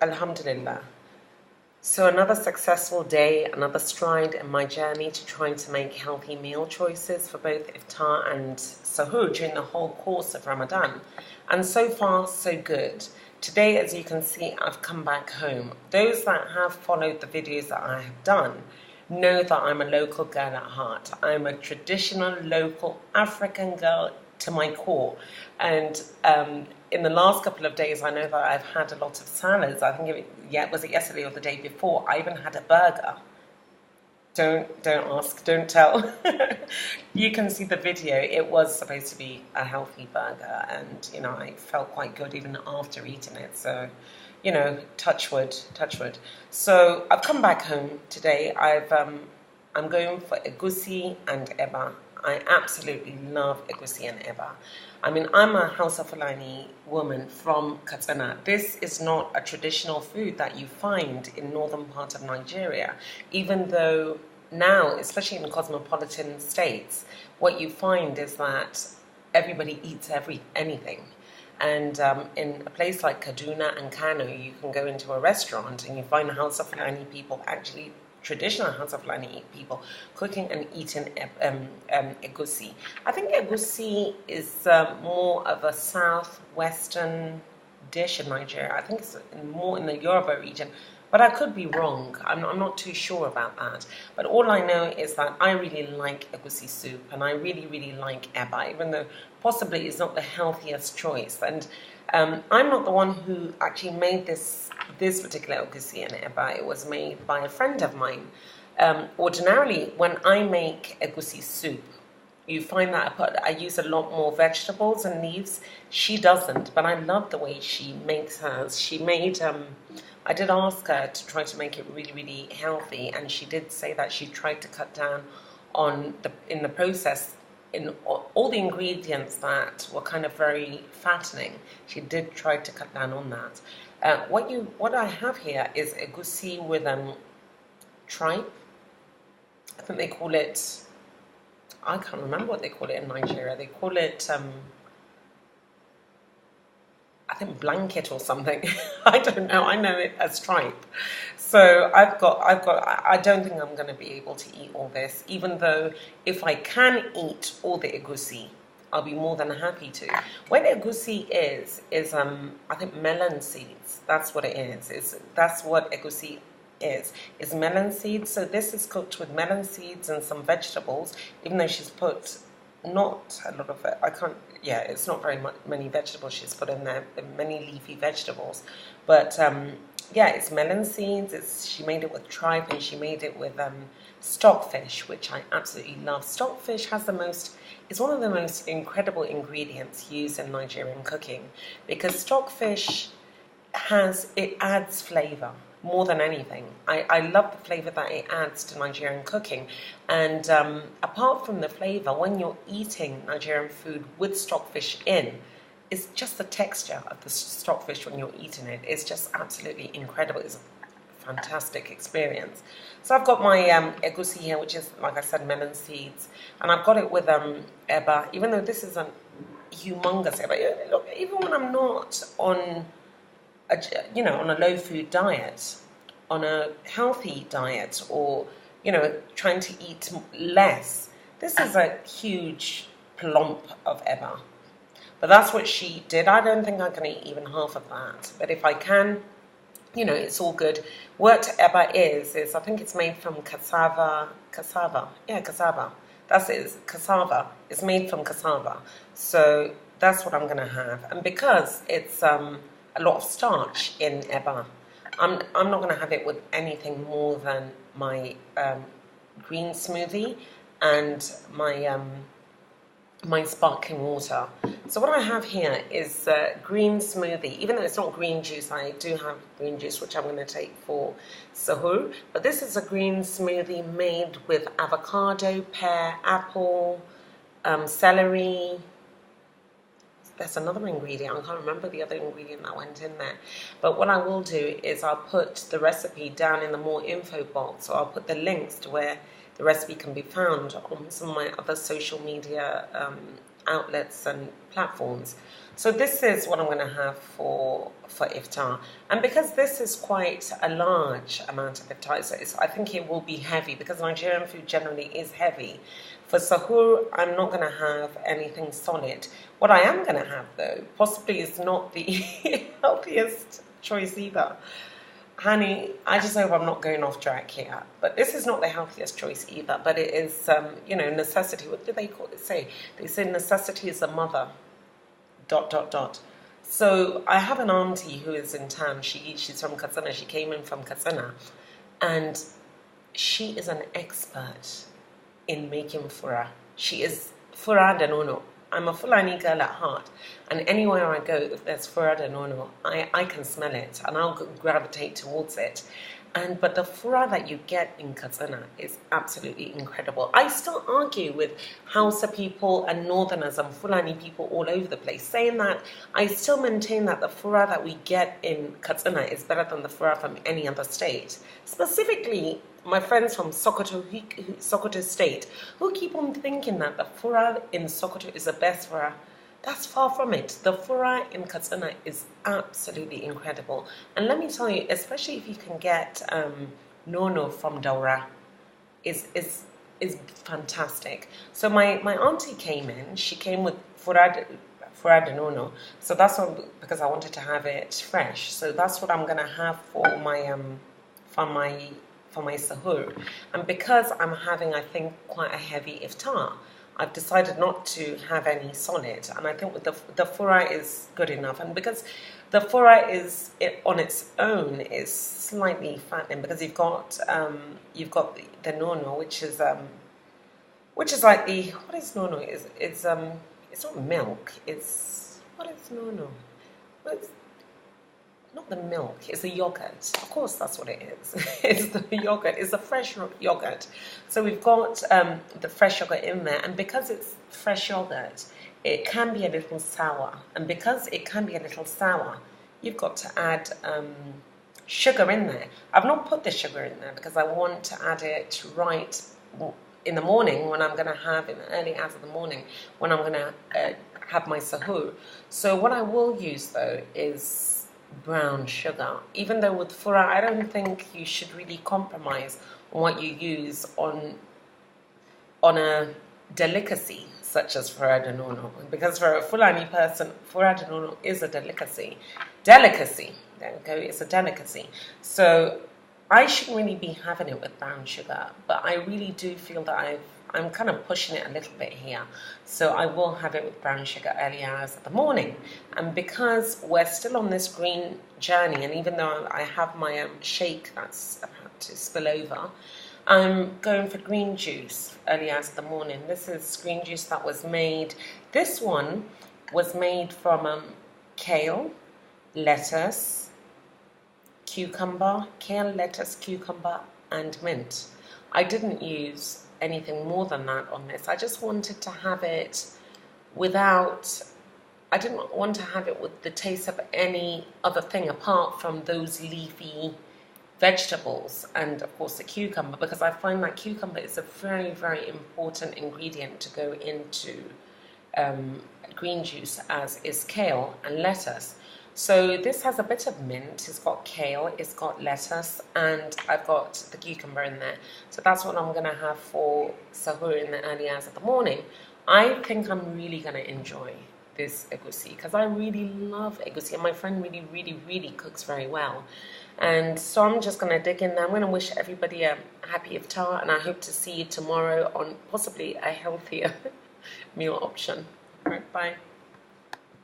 Alhamdulillah. So another successful day, another stride in my journey to trying to make healthy meal choices for both Iftar and Sahoor during the whole course of Ramadan. And so far, so good. Today, as you can see, I've come back home. Those that have followed the videos that I have done know that I'm a local girl at heart. I'm a traditional local African girl to my core. And in the last couple of days, I know that I've had a lot of salads. I think was it yesterday or the day before? I even had a burger. Don't ask, don't tell. You can see the video. It was supposed to be a healthy burger, and I felt quite good even after eating it. So, touch wood, touch wood. So I've come back home today. I'm going for egusi and eba. I absolutely love egusi and eba. I mean, I'm a Hausa Fulani woman from Katsina. This is not a traditional food that you find in northern part of Nigeria, even though now, especially in cosmopolitan states, what you find is that everybody eats anything. And in a place like Kaduna and Kano, you can go into a restaurant and you find Hausa Fulani people, actually traditional Hausa Fulani people, cooking and eating egusi. I think egusi is more of a southwestern dish in Nigeria. I think it's more in the Yoruba region, but I could be wrong. I'm not too sure about that. But all I know is that I really like egusi soup, and I really, really like eba, even though possibly it's not the healthiest choice. And I'm not the one who actually made this particular egusi and eba. It was made by a friend of mine. Ordinarily, when I make egusi soup, you find that I use a lot more vegetables and leaves. She doesn't, but I love the way she makes hers. She made, I did ask her to try to make it really, really healthy, and she did say that she tried to cut down in the process, in all the ingredients that were kind of very fattening. She did try to cut down on that. What I have here is egusi with tripe. I think they call it, I can't remember what they call it in Nigeria. They call it, I think blanket or something. I don't know. I know it as tripe. So I don't think I'm going to be able to eat all this, even though if I can eat all the egusi, I'll be more than happy to. What egusi is I think melon seeds. That's what it is. That's what egusi is melon seeds. So this is cooked with melon seeds and some vegetables, even though she's put not a lot of it. It's not very many vegetables she's put in there, many leafy vegetables. But it's melon seeds. She made it with tripe, and she made it with stockfish, which I absolutely love. Stockfish is one of the most incredible ingredients used in Nigerian cooking, because stockfish adds flavor more than anything. I love the flavor that it adds to Nigerian cooking. And apart from the flavor, when you're eating Nigerian food with stockfish in, it's just the texture of the stockfish when you're eating it. It's just absolutely incredible. It's a fantastic experience. So I've got my egusi here, which is, like I said, melon seeds. And I've got it with eba, even though this is a humongous eba. Look, even when I'm not on on a low food diet, on a healthy diet, or trying to eat less, this is a huge plump of eba. But that's what she did. I don't think I'm going to eat even half of that. But if I can, it's all good. What eba is I think it's made from cassava. Yeah, cassava. That's it. Cassava. It's made from cassava. So that's what I'm going to have. And because it's a lot of starch in eba, I'm not going to have it with anything more than my green smoothie and my sparkling water. So what I have here is green smoothie. Even though it's not green juice, I do have green juice, which I'm going to take for Suhoor. But this is a green smoothie made with avocado, pear, apple, celery. There's another ingredient. I can't remember the other ingredient that went in there. But what I will do is I'll put the recipe down in the more info box, or I'll put the links to where the recipe can be found on some of my other social media outlets and platforms. So this is what I'm going to have for iftar, and because this is quite a large amount of iftar, so I think it will be heavy because Nigerian food generally is heavy. For sahur, I'm not going to have anything solid. What I am going to have, though, possibly is not the healthiest choice either. Honey, I just hope I'm not going off track here. But this is not the healthiest choice either. But it is, necessity. What do they call it? They say necessity is the mother. ... So I have an auntie who is in town. She's from Katsina. She came in from Katsina, and she is an expert in making fura. She is fura de nono. I'm a Fulani girl at heart, and anywhere I go, if there's fura de nono, I can smell it, and I'll gravitate towards it. But the fura that you get in Katsina is absolutely incredible. I still argue with Hausa people and Northerners and Fulani people all over the place, saying that I still maintain that the fura that we get in Katsina is better than the fura from any other state. Specifically, my friends from Sokoto State, who keep on thinking that the fura in Sokoto is the best fura. That's far from it. The fura in Katsina is absolutely incredible. And let me tell you, especially if you can get nono from Daura, is fantastic. So my auntie came in. She came with fura de nono. So that's what, because I wanted to have it fresh. So that's what I'm gonna have for my sahur. And because I'm having, I think, quite a heavy iftar, I've decided not to have any solid, and I think with the fura is good enough. And because the fura on its own is slightly fattening, because you've got the nono, which is like the, what is nono? It's not milk. What is nono? It's not the milk, it's the yogurt. Of course, that's what it is. It's the yogurt. It's the fresh yogurt. So we've got the fresh yogurt in there, and because it's fresh yogurt, it can be a little sour. And because it can be a little sour, you've got to add sugar in there. I've not put the sugar in there because I want to add it right in the morning when I'm going to have, in the early hours of the morning, when I'm going to have my sahur. So what I will use, though, is brown sugar. Even though with fura, I don't think you should really compromise on what you use on a delicacy such as fura de nono, because for a Fulani person, fura de nono is a delicacy. There we go, it's a delicacy. So I shouldn't really be having it with brown sugar, but I really do feel that I'm kind of pushing it a little bit here. So I will have it with brown sugar early hours of the morning. And because we're still on this green journey, and even though I have my shake that's about to spill over, I'm going for green juice early hours of the morning. This is green juice that was made. This one was made from kale, lettuce, cucumber, and mint. I didn't use anything more than that on this. I just wanted to have it I didn't want to have it with the taste of any other thing apart from those leafy vegetables and of course the cucumber, because I find that cucumber is a very, very important ingredient to go into green juice, as is kale and lettuce. So this has a bit of mint, it's got kale, it's got lettuce, and I've got the cucumber in there. So that's what I'm going to have for sahur in the early hours of the morning. I think I'm really going to enjoy this egusi because I really love egusi, and my friend really, really, really cooks very well. And so I'm just going to dig in there. I'm going to wish everybody a happy iftar, and I hope to see you tomorrow on possibly a healthier meal option. All right, bye.